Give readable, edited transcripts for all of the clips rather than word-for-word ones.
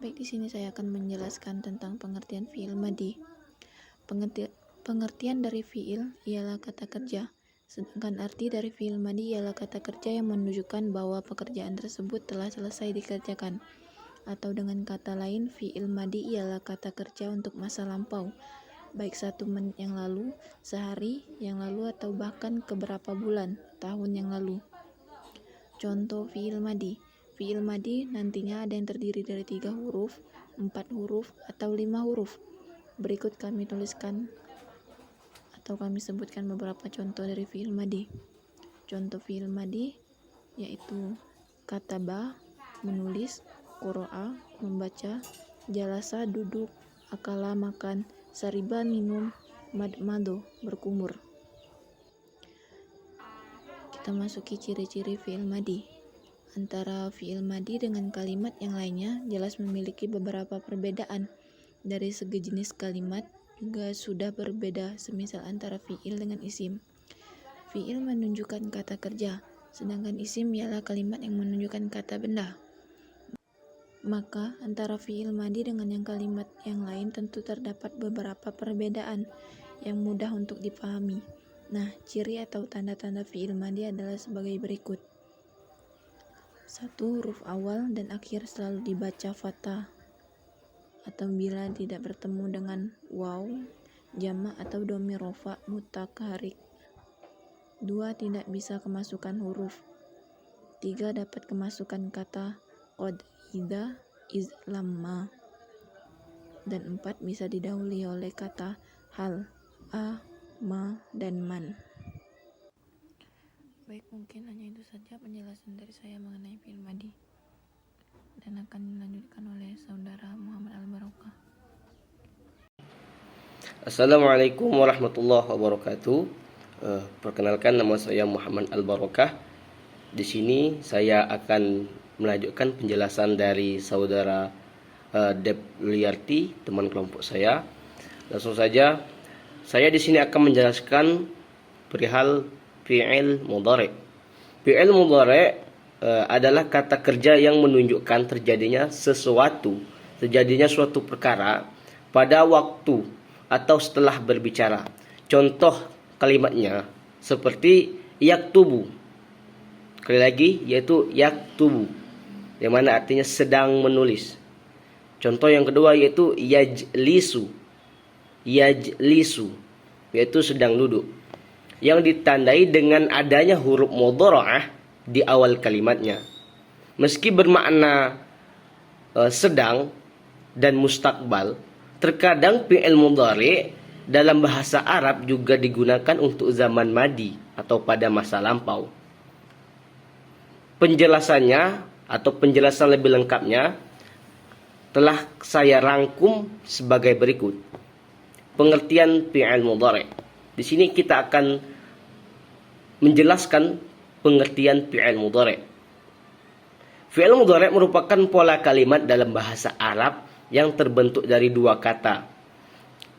Baik, di sini saya akan menjelaskan tentang pengertian fi'il madhi. Pengertian dari fi'il ialah kata kerja, sedangkan arti dari fi'il madhi ialah kata kerja yang menunjukkan bahwa pekerjaan tersebut telah selesai dikerjakan. Atau dengan kata lain, fi'il madhi ialah kata kerja untuk masa lampau, baik 1 menit yang lalu, sehari yang lalu, atau bahkan beberapa bulan, tahun yang lalu. Contoh fi'il madhi. Fi'il madhi nantinya ada yang terdiri dari 3 huruf, 4 huruf, atau 5 huruf. Berikut kami tuliskan atau kami sebutkan beberapa contoh dari fi'il madhi. Contoh fi'il madhi yaitu kataba, menulis, qura'a, membaca, jalasa, duduk, akala, makan, sariba, minum, madmado, berkumur. Kita masuki ciri-ciri fi'il madhi. Antara fi'il madhi dengan kalimat yang lainnya jelas memiliki beberapa perbedaan. Dari segi jenis kalimat juga sudah berbeda, semisal antara fi'il dengan isim. Fi'il menunjukkan kata kerja, sedangkan isim ialah kalimat yang menunjukkan kata benda. Maka antara fi'il madhi dengan yang kalimat yang lain tentu terdapat beberapa perbedaan yang mudah untuk dipahami. Nah, ciri atau tanda-tanda fi'il madhi adalah sebagai berikut. 1. Huruf awal dan akhir selalu dibaca fathah, atau bila tidak bertemu dengan waw, jamak atau dhamir rafa mutaharrik. 2. Tidak bisa kemasukan huruf. 3. Dapat kemasukan kata qad, idza, iz, lamma. Dan 4. Bisa didahului oleh kata hal, a, ma, dan man. Baik, mungkin hanya itu saja penjelasan dari saya mengenai fi'il madhi, dan akan dilanjutkan oleh saudara Muhammad Al-Barokah. Assalamualaikum warahmatullahi wabarakatuh. Perkenalkan, nama saya Muhammad Al-Barokah. Di sini saya akan melanjutkan penjelasan dari saudara Debliarti, teman kelompok saya. Langsung saja, saya di sini akan menjelaskan perihal fi'il mudhari'. Fi'il mudhari' adalah kata kerja yang menunjukkan terjadinya suatu perkara pada waktu atau setelah berbicara. Contoh kalimatnya seperti yaktubu. Sekali lagi, yaitu yaktubu, yang mana artinya sedang menulis. Contoh yang kedua yaitu yajlisu, yaitu sedang duduk, yang ditandai dengan adanya huruf mudhara'ah di awal kalimatnya. Meski bermakna sedang dan mustakbal, terkadang fi'il mudhari' dalam bahasa Arab juga digunakan untuk zaman madi atau pada masa lampau. Penjelasannya atau penjelasan lebih lengkapnya telah saya rangkum sebagai berikut. Pengertian fi'il mudhari'. Di sini kita akan menjelaskan pengertian fi'il mudhari'. Fi'il mudhari' merupakan pola kalimat dalam bahasa Arab yang terbentuk dari 2 kata,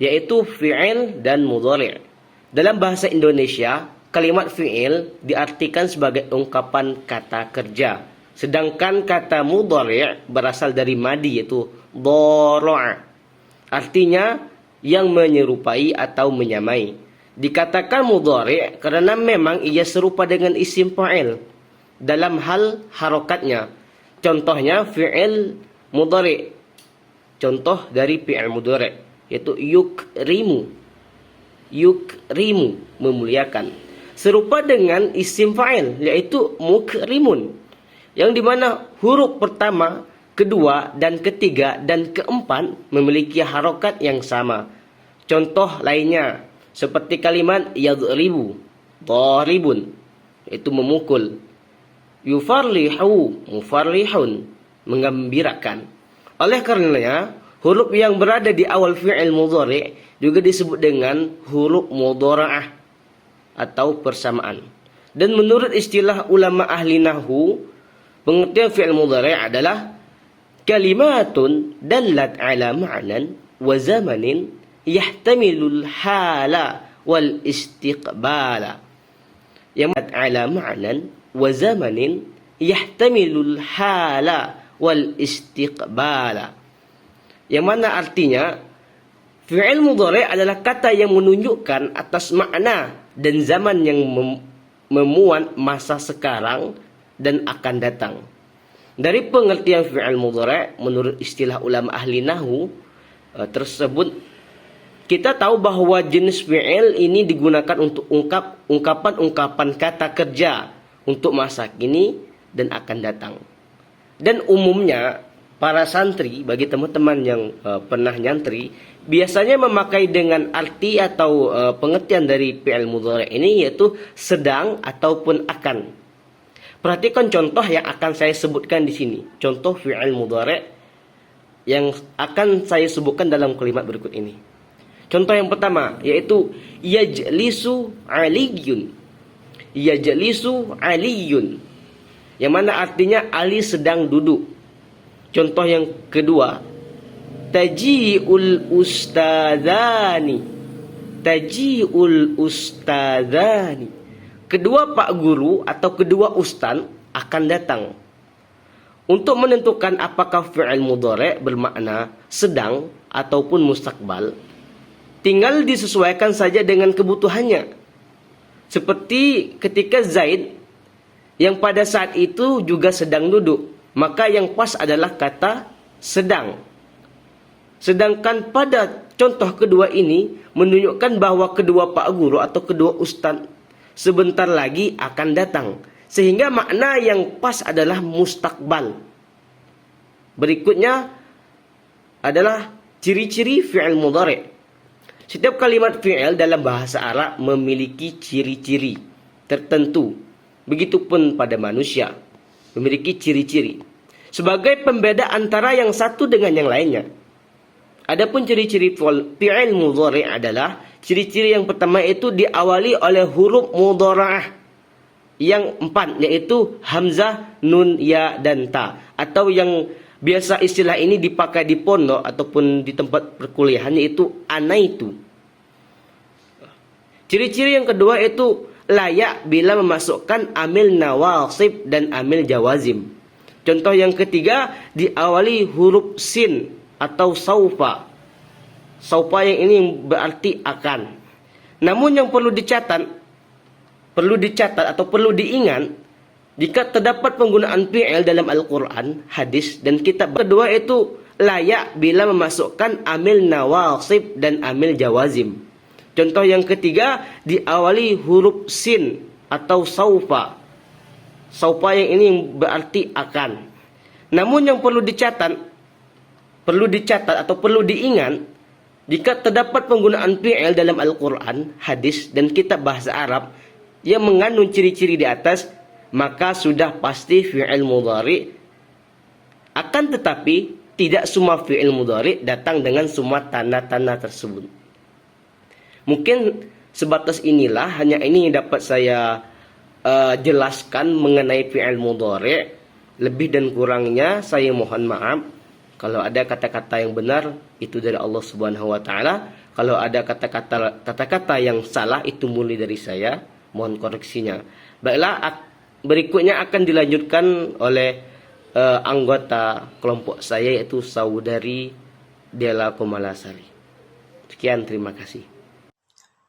yaitu fi'il dan mudhari'. Dalam bahasa Indonesia, kalimat fi'il diartikan sebagai ungkapan kata kerja, sedangkan kata mudhari' berasal dari madi, yaitu dhara'a, artinya yang menyerupai atau menyamai. Dikatakan mudhari' karena memang ia serupa dengan isim fa'il dalam hal harokatnya. Contohnya fi'il mudhari'. Contoh dari fi'il mudhari' yaitu yukrimu, memuliakan. Serupa dengan isim fa'il yaitu mukrimun, yang dimana huruf pertama, kedua, dan ketiga, dan keempat memiliki harokat yang sama. Contoh lainnya seperti kalimat yadribu, dharibun, itu memukul. Yufarlihu, mufarlihun, menggembirakan. Oleh karenanya, huruf yang berada di awal fi'il mudhari' juga disebut dengan huruf mudhara'ah atau persamaan. Dan menurut istilah ulama ahli nahwu, pengertian fi'il mudhari' adalah kalimatun dallat ala ma'nan wa zamanin yahtamilul hala wal istiqbala, yang ala ma'nan wa zamanin yahtamilul hala wal istiqbala, Yang mana artinya fi'il mudhari' adalah kata yang menunjukkan atas makna dan zaman yang memuat masa sekarang dan akan datang. Dari pengertian fi'il mudhari' menurut istilah ulama ahli nahwu tersebut, kita tahu bahwa jenis fi'il ini digunakan untuk ungkapan-ungkapan kata kerja untuk masa kini dan akan datang. Dan umumnya para santri, bagi teman-teman yang pernah nyantri, biasanya memakai dengan arti atau pengertian dari fi'il mudhari' ini yaitu sedang ataupun akan. Perhatikan contoh yang akan saya sebutkan di sini. Contoh fi'il mudhari' yang akan saya sebutkan dalam kalimat berikut ini. Contoh yang pertama yaitu yajlisu aliyun. Yajlisu aliyun, yang mana artinya Ali sedang duduk. Contoh yang kedua, taji'ul ustadzani. Taji'ul ustadzani. Kedua pak guru atau kedua ustaz akan datang. Untuk menentukan apakah fi'il mudhari' bermakna sedang ataupun mustakbal, tinggal disesuaikan saja dengan kebutuhannya. Seperti ketika Zaid yang pada saat itu juga sedang duduk, maka yang pas adalah kata sedang. Sedangkan pada contoh kedua ini menunjukkan bahwa kedua pak guru atau kedua ustaz sebentar lagi akan datang. Sehingga makna yang pas adalah mustakbal. Berikutnya adalah ciri-ciri fi'il mudhari'. Setiap kalimat fi'il dalam bahasa Arab memiliki ciri-ciri tertentu. Begitupun pada manusia, memiliki ciri-ciri sebagai pembeda antara yang satu dengan yang lainnya. Adapun ciri-ciri fi'il mudhari' adalah ciri-ciri yang pertama itu diawali oleh huruf mudhara'ah yang 4, yaitu hamzah, nun, ya, dan ta, atau yang biasa istilah ini dipakai di pondok ataupun di tempat perkuliahan yaitu anaitu. Ciri-ciri yang kedua itu layak bila memasukkan amil nawasib dan amil jawazim. Contoh yang ketiga diawali huruf sin atau saufa. Saufa yang ini berarti akan. Namun yang perlu dicatat atau perlu diingat, jika terdapat penggunaan fi'il dalam Al-Quran, hadis, dan kitab. Kedua itu layak bila memasukkan amil nawasib dan amil jawazim. Contoh yang ketiga diawali huruf sin atau saufa. Saufa yang ini berarti akan. Namun yang perlu dicatat atau perlu diingat, jika terdapat penggunaan fi'il dalam Al-Quran, hadis, dan kitab bahasa Arab yang mengandung ciri-ciri di atas, maka sudah pasti fi'il mudhari'. Akan tetapi tidak semua fi'il mudhari' datang dengan semua tanda-tanda tersebut. Mungkin sebatas inilah, hanya ini yang dapat saya jelaskan mengenai fi'il mudhari'. Lebih dan kurangnya saya mohon maaf. Kalau ada kata-kata yang benar, itu dari Allah Subhanahu wa taala. Kalau ada kata-kata yang salah, itu murni dari saya. Mohon koreksinya. Baiklah, berikutnya akan dilanjutkan oleh anggota kelompok saya, yaitu saudari Dela Komalasari. Sekian, terima kasih.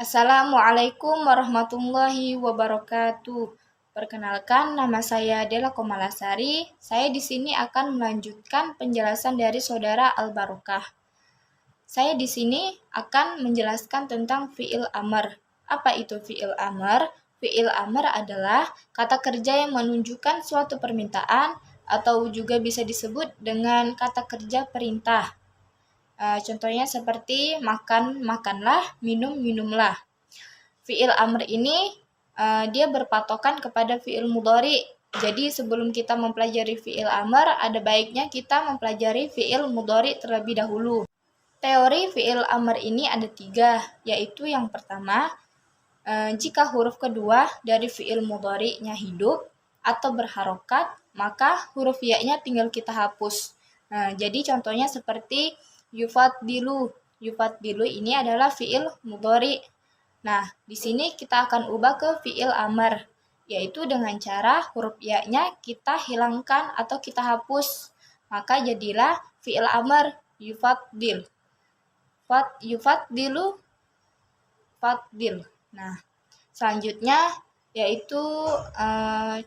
Assalamualaikum warahmatullahi wabarakatuh. Perkenalkan, nama saya Dela Komalasari. Saya di sini akan melanjutkan penjelasan dari saudara Al-Barokah. Saya di sini akan menjelaskan tentang fi'il amr. Apa itu fi'il amr? Fi'il amr adalah kata kerja yang menunjukkan suatu permintaan atau juga bisa disebut dengan kata kerja perintah. Contohnya seperti makan, makanlah, minum, minumlah. Fi'il amr ini dia berpatokan kepada fi'il mudhari. Jadi sebelum kita mempelajari fi'il amr, ada baiknya kita mempelajari fi'il mudhari terlebih dahulu. Teori fi'il amr ini ada 3, yaitu yang pertama, jika huruf kedua dari fi'il mudhari'nya hidup atau berharokat, maka huruf ya-nya tinggal kita hapus. Jadi contohnya seperti yufaddilu. Yufaddilu ini adalah fi'il mudhari'. Nah, di sini kita akan ubah ke fi'il amr, yaitu dengan cara huruf ya-nya kita hilangkan atau kita hapus. Maka jadilah fi'il amr, yufaddil. Yufaddilu, faddil. Nah, selanjutnya yaitu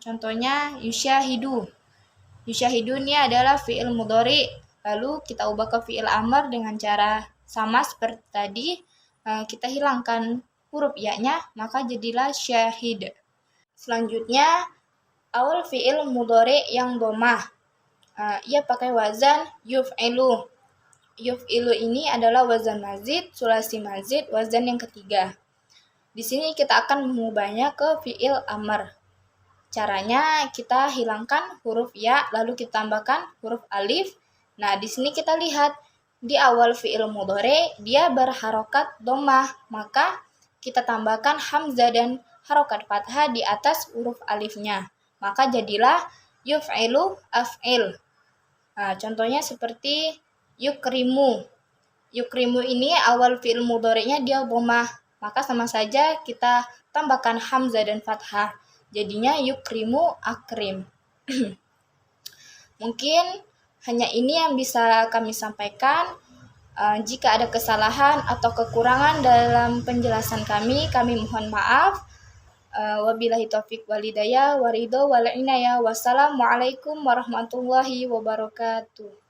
contohnya yusyahidu. Yusyahidu ini adalah fi'il mudhari. Lalu kita ubah ke fi'il amr dengan cara sama seperti tadi. Kita hilangkan huruf ya-nya, maka jadilah syahid. Selanjutnya, awal fi'il mudhari yang domah. Ia pakai wazan yuf'ilu. Yuf'ilu ini adalah wazan mazid, sulasi mazid, wazan yang ketiga. Di sini kita akan mengubahnya ke fi'il amr. Caranya kita hilangkan huruf ya, lalu kita tambahkan huruf alif. Nah, di sini kita lihat di awal fi'il mudhari dia berharokat dhammah, maka kita tambahkan hamzah dan harokat fathah di atas huruf alifnya. Maka jadilah yuf'ilu af'il. Nah, contohnya seperti yukrimu. Yukrimu ini awal fi'il mudhari'nya dia dhammah, maka sama saja kita tambahkan hamzah dan fathah. Jadinya yukrimu akrim. Mungkin hanya ini yang bisa kami sampaikan. Jika ada kesalahan atau kekurangan dalam penjelasan kami mohon maaf. Wabillahi taufiq walhidayah waridho wal inayah. Wassalamualaikum warahmatullahi wabarakatuh.